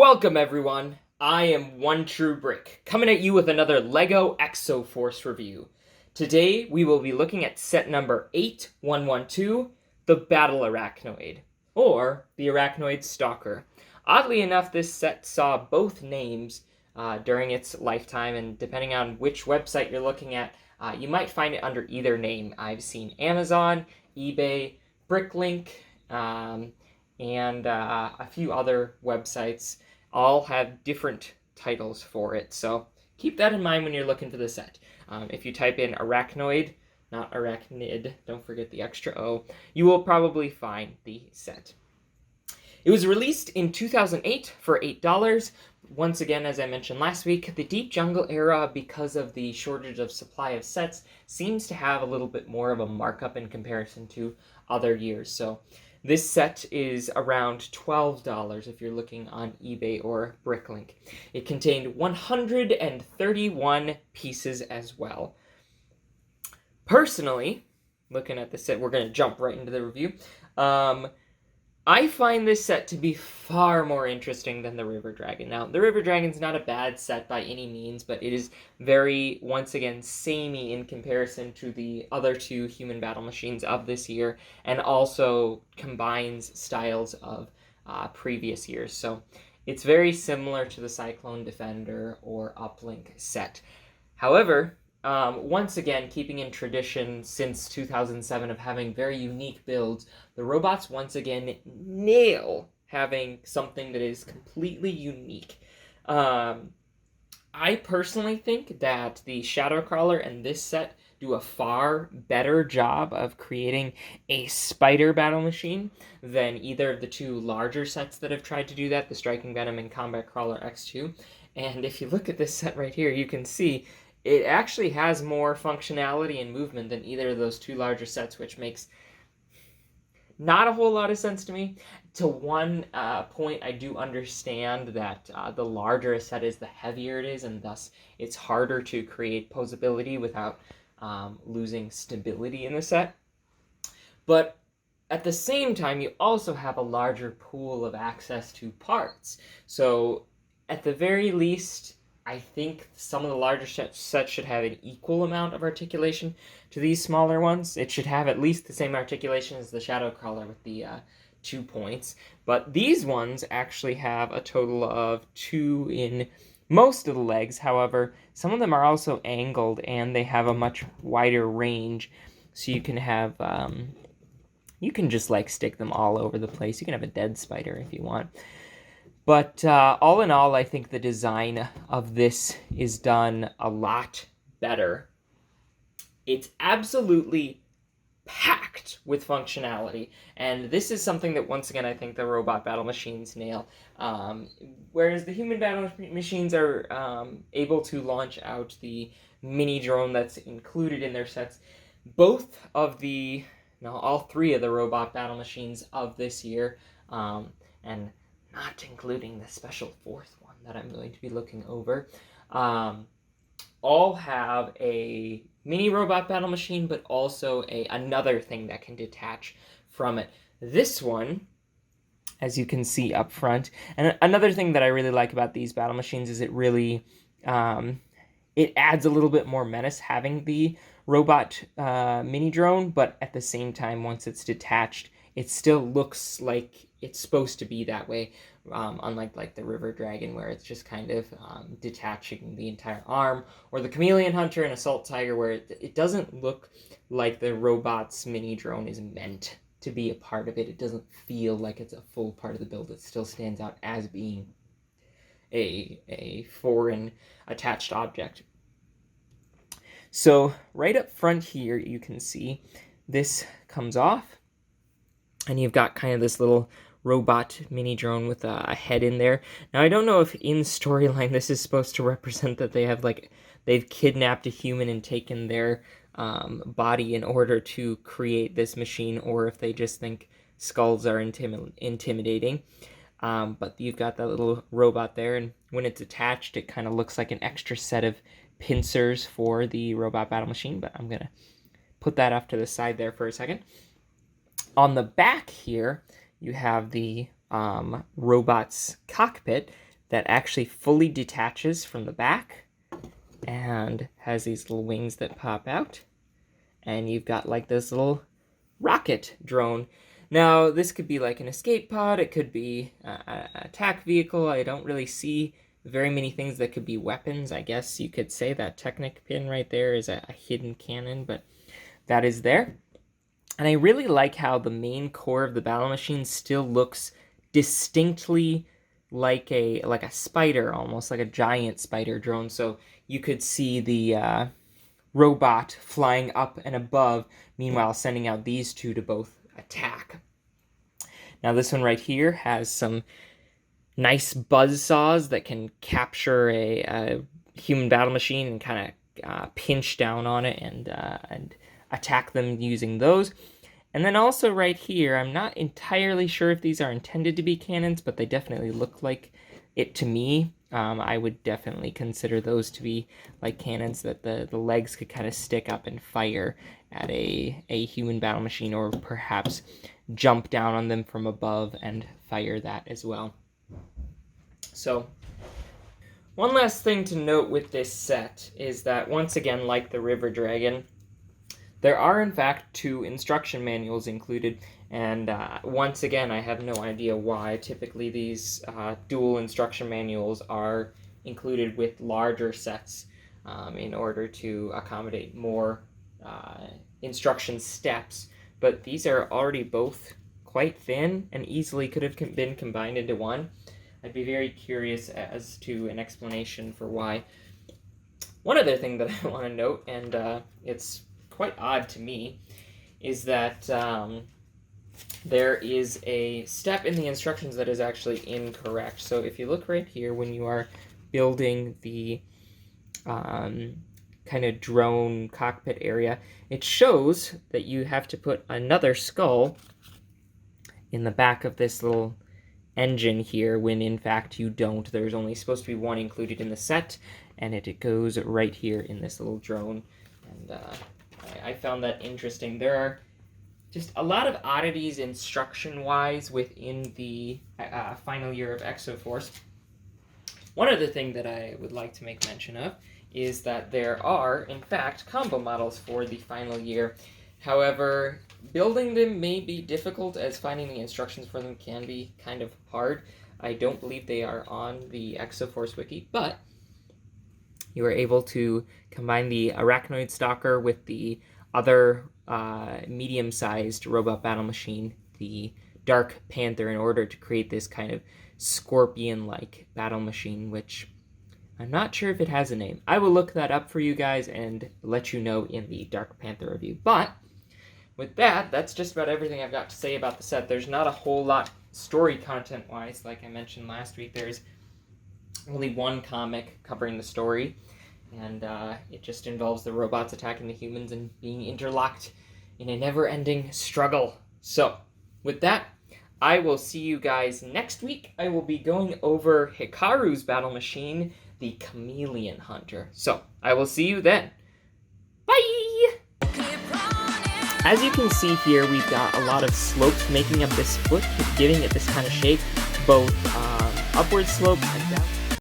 Welcome everyone, I am One True Brick, coming at you with another LEGO Exo-Force review. Today we will be looking at set number 8112, the Battle Arachnoid, or the Arachnoid Stalker. Oddly enough, this set saw both names during its lifetime, and depending on which website you're looking at, you might find it under either name. I've seen Amazon, eBay, Bricklink, and a few other websites all have different titles for it. So keep that in mind when you're looking for the set. If you type in Arachnoid, not Arachnid, don't forget the extra O, you will probably find the set. It was released in 2008 for $8. Once again, as I mentioned last week, the Deep Jungle era, because of the shortage of supply of sets, seems to have a little bit more of a markup in comparison to other years. So this set is around $12 if you're looking on eBay or Bricklink. It contained 131 pieces as well. Personally, looking at the set, we're going to jump right into the review. I find this set to be far more interesting than the River Dragon. Now, the River Dragon's not a bad set by any means, but it is very, once again, samey in comparison to the other two human battle machines of this year, and also combines styles of previous years. So it's very similar to the Cyclone Defender or Uplink set. However, once again, keeping in tradition since 2007 of having very unique builds, the robots once again nail having something that is completely unique. I personally think that the Shadow Crawler and this set do a far better job of creating a spider battle machine than either of the two larger sets that have tried to do that, the Striking Venom and Combat Crawler X2. And if you look at this set right here, you can see it actually has more functionality and movement than either of those two larger sets, which makes not a whole lot of sense to me. To one point, I do understand that the larger a set is, the heavier it is, and thus it's harder to create posability without losing stability in the set. But at the same time, you also have a larger pool of access to parts. So at the very least, I think some of the larger sets should have an equal amount of articulation to these smaller ones. It should have at least the same articulation as the Shadow Crawler with the 2 points. But these ones actually have a total of 2 in most of the legs. However, some of them are also angled and they have a much wider range. So you can have, you can just like stick them all over the place. You can have a dead spider if you want. But all in all, I think the design of this is done a lot better. It's absolutely packed with functionality, and this is something that, once again, I think the robot battle machines nail. Whereas the human battle machines are able to launch out the mini drone that's included in their sets, all three of the robot battle machines of this year, and not including the special fourth one that I'm going to be looking over, all have a mini robot battle machine, but also another thing that can detach from it. This one, as you can see up front, and another thing that I really like about these battle machines is it really, it adds a little bit more menace having the robot mini drone, but at the same time, once it's detached, it still looks like it's supposed to be that way, unlike like the River Dragon, where it's just kind of detaching the entire arm, or the Chameleon Hunter and Assault Tiger, where it doesn't look like the robot's mini drone is meant to be a part of it. It doesn't feel like it's a full part of the build. It still stands out as being a foreign attached object. So right up front here, you can see this comes off, and you've got kind of this little robot mini drone with a head in there. Now, I don't know if in storyline this is supposed to represent that they've kidnapped a human and taken their body in order to create this machine, or if they just think skulls are intimidating. But you've got that little robot there, and when it's attached, it kind of looks like an extra set of pincers for the robot battle machine, but I'm going to put that off to the side there for a second. On the back here, you have the robot's cockpit, that actually fully detaches from the back and has these little wings that pop out. And you've got like this little rocket drone. Now, this could be like an escape pod. It could be an attack vehicle. I don't really see very many things that could be weapons. I guess you could say that Technic pin right there is a hidden cannon, but that is there. And I really like how the main core of the battle machine still looks distinctly like a spider, almost like a giant spider drone. So you could see the robot flying up and above, meanwhile sending out these two to both attack. Now this one right here has some nice buzz saws that can capture a human battle machine and kind of pinch down on it and attack them using those. And then also right here, I'm not entirely sure if these are intended to be cannons, but they definitely look like it to me. I would definitely consider those to be like cannons that the legs could kind of stick up and fire at a human battle machine, or perhaps jump down on them from above and fire that as well. So one last thing to note with this set is that, once again, like the River Dragon, there are in fact 2 instruction manuals included, and once again, I have no idea why. Typically these dual instruction manuals are included with larger sets in order to accommodate more instruction steps, but these are already both quite thin and easily could have been combined into one. I'd be very curious as to an explanation for why. One other thing that I want to note, and it's quite odd to me, is that there is a step in the instructions that is actually incorrect. So if you look right here, when you are building the kind of drone cockpit area, it shows that you have to put another skull in the back of this little engine here, when in fact you don't. There's only supposed to be one included in the set, and it goes right here in this little drone. And I found that interesting. There are just a lot of oddities instruction-wise within the final year of Exo-Force. One other thing that I would like to make mention of is that there are, in fact, combo models for the final year. However, building them may be difficult, as finding the instructions for them can be kind of hard. I don't believe they are on the Exo-Force wiki, but you are able to combine the Arachnoid Stalker with the other medium-sized robot battle machine, the Dark Panther, in order to create this kind of scorpion-like battle machine, which I'm not sure if it has a name. I will look that up for you guys and let you know in the Dark Panther review. But with that, that's just about everything I've got to say about the set. There's not a whole lot story content-wise. Like I mentioned last week, there's only one comic covering the story, and it just involves the robots attacking the humans and being interlocked in a never-ending struggle. So, with that, I will see you guys next week. I will be going over Hikaru's battle machine, the Chameleon Hunter. So, I will see you then. Bye! As you can see here, we've got a lot of slopes making up this foot, giving it this kind of shape, both upward slopes and down.